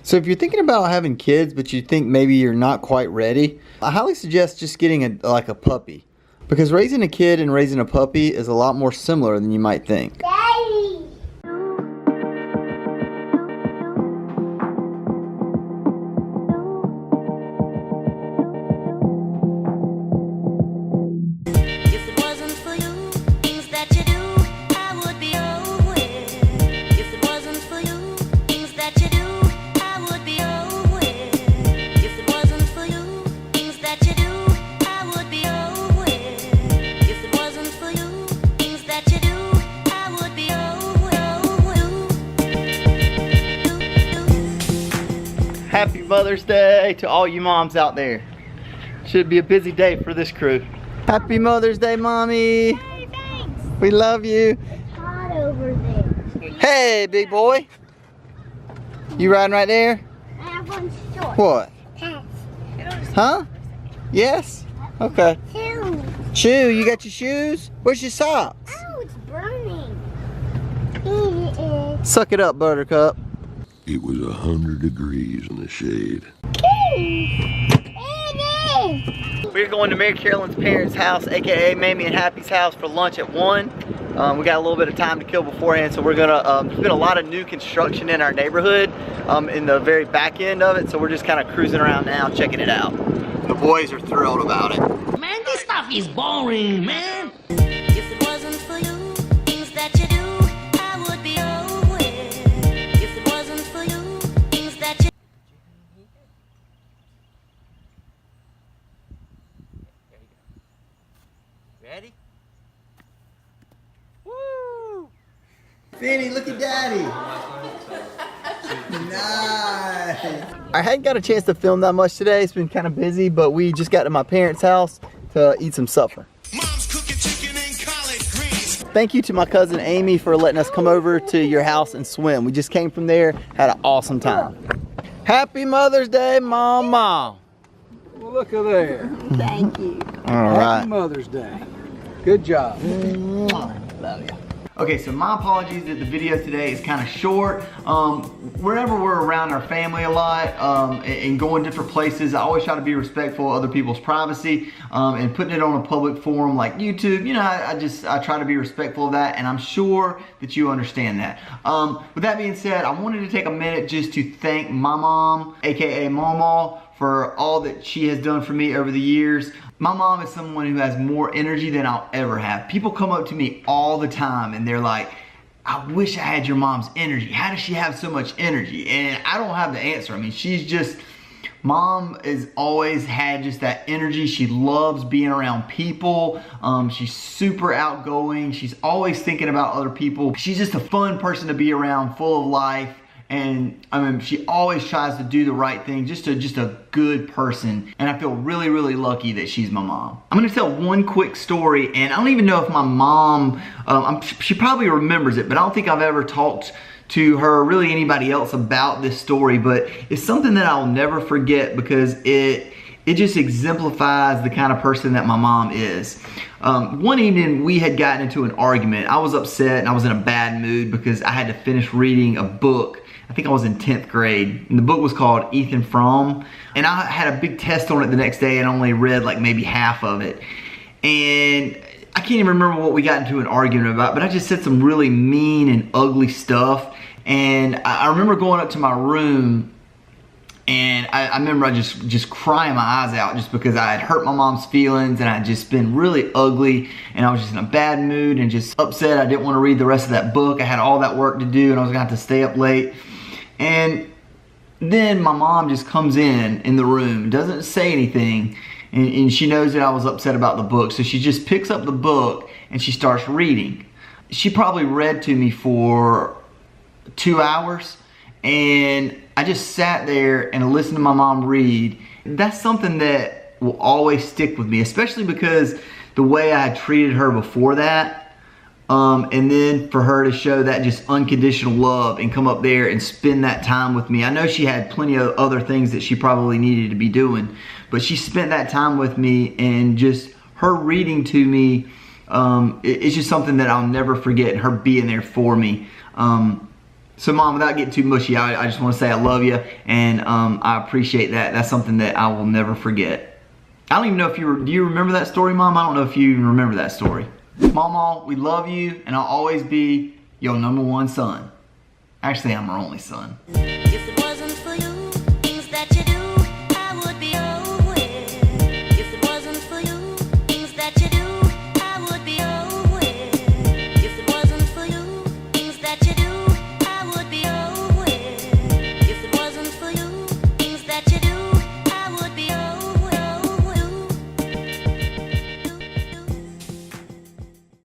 So if you're thinking about having kids, but you think maybe you're not quite ready, I highly suggest just getting like a puppy. Because raising a kid and raising a puppy is a lot more similar than you might think. Daddy. Happy Mother's Day to all you moms out there. Should be a busy day for this crew. Happy Mother's Day, Mommy. Hey, thanks. We love you. It's hot over there. Hey, big boy. You riding right there? I have one short. What? Pants. Huh? Yes? Okay. Shoes. Shoe, you got your shoes? Where's your socks? Oh, it's burning. It is. Suck it up, Buttercup. It was 100 degrees in the shade. We're going to Mary Carolyn's parents' house, aka Mamie and Happy's house, for lunch at 1. We got a little bit of time to kill beforehand, so we're gonna, there's been a lot of new construction in our neighborhood, in the very back end of it, so we're just kind of cruising around now, checking it out. The boys are thrilled about it. Man, this stuff is boring, man. If it wasn't for you, things that you do, I would be away. If it wasn't for you, things that you Ready? Woo! Finny, look at Daddy. Nice. I hadn't got a chance to film that much today. It's been kind of busy, but we just got to my parents' house to eat some supper. Mom's cooking chicken and collard greens. Thank you to my cousin Amy for letting us come over to your house and swim. We just came from there, had an awesome time. Happy Mother's Day, Mama. Well, look at there. Thank you. All Happy right. Mother's Day. Good job. Love you. Okay, so my apologies that the video today is kind of short. Wherever we're around our family a lot and going different places, I always try to be respectful of other people's privacy and putting it on a public forum like YouTube. You know, I try to be respectful of that, and I'm sure that you understand that. With that being said, I wanted to take a minute just to thank my mom, aka Mama, for all that she has done for me over the years. My mom is someone who has more energy than I'll ever have. People come up to me all the time and they're like, I wish I had your mom's energy. How does she have so much energy? And I don't have the answer. I mean, she's just, Mom has always had just that energy. She loves being around people. She's super outgoing. She's always thinking about other people. She's just a fun person to be around, full of life. And I mean, she always tries to do the right thing, just a good person. And I feel really, really lucky that she's my mom. I'm gonna tell one quick story, and I don't even know if my mom, she probably remembers it, but I don't think I've ever talked to her, or really anybody else, about this story. But it's something that I'll never forget because it just exemplifies the kind of person that my mom is. One evening we had gotten into an argument. I was upset and I was in a bad mood because I had to finish reading a book. I think I was in 10th grade, and the book was called Ethan Frome, and I had a big test on it the next day and only read like maybe half of it. And I can't even remember what we got into an argument about, but I just said some really mean and ugly stuff. And I remember going up to my room, and I remember I just crying my eyes out just because I had hurt my mom's feelings and I'd just been really ugly, and I was just in a bad mood and just upset. I didn't want to read the rest of that book. I had all that work to do and I was gonna have to stay up late. And then my mom just comes in the room, doesn't say anything, and she knows that I was upset about the book, so she just picks up the book and she starts reading. She probably read to me for 2 hours, and I just sat there and listened to my mom read. That's something that will always stick with me, especially because the way I had treated her before that. And then for her to show that just unconditional love and come up there and spend that time with me. I know she had plenty of other things that she probably needed to be doing, but she spent that time with me, and just her reading to me, it's just something that I'll never forget, and her being there for me. So Mom, without getting too mushy, I just want to say I love you, and I appreciate that. That's something that I will never forget. I don't even know if do you remember that story, Mom? I don't know if you even remember that story. Mama, we love you, and I'll always be your #1 son. Actually, I'm her only son. If it wasn't for you,